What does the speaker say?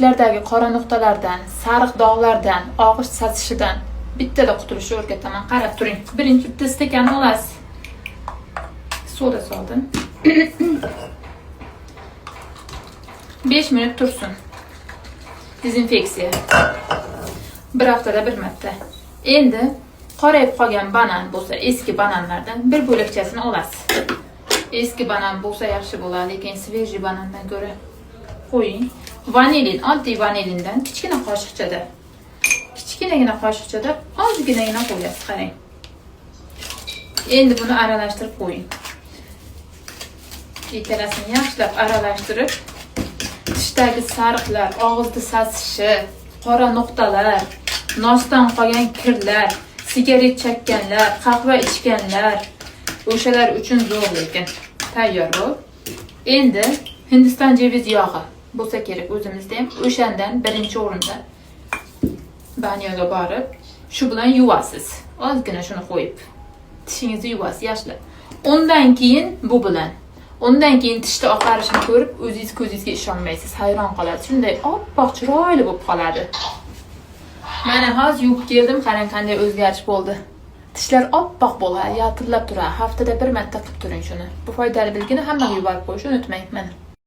tishlardagi qora nuqtalardan, sariq dog'lardan, og'iz sasishidan bittada qutulishni o'rgataman. Qarab turing. Birinchi bitta stakan olasiz. Soda soldim. 5 minut tursin. Dezinfeksiya. Bir haftada bir marta. Endi qorayib qolgan banan bo'lsa, eski bananlardan bir bo'lakchasini olasiz. Eski banan bo'lsa yaxshi bo'ladi, lekin sveji banandan ko'ra qo'ying. Vanilin, oddiy vanilindan kichkina qoshiqchada. Kichkinagina qoshiqchada ozginagina qo'yasiz, qarang. Endi buni aralashtirib qo'ying. Ikkalasini yaxshilab aralashtirib, tishdagi sariqlar, og'izda sasishi, qora nuqtalar, nosdan qolgan kirlar, sigaret chekkanlar, qahva ichganlar, o'shalar uchun zo'r lekin tayyor bu. Endi Hindiston ceviz yog'i bo'lsa kerak o'zimizda ham, o'shandan birinchi o'rinda banyoga borib, shu bilan yuvasiz. Ozgina shuni qo'yib, tishingizni yuvasiz yaxshilab. Undan keyin bu bilan. Undan keyin tishda oqarishini ko'rib, o'zingiz ko'zingizga ishonmaysiz, hayron qolasiz. Shunday oppoq chiroyli bo'lib qoladi. Mana hozir yuvib keldim, qarang qanday o'zgarish bo'ldi. Tishlar oppoq bo'ladi, yaltillab turadi. Haftada bir marta qilib turing shuni. Bu foydali bilgini hammaga yuborib qo'yishni unutmang. Mana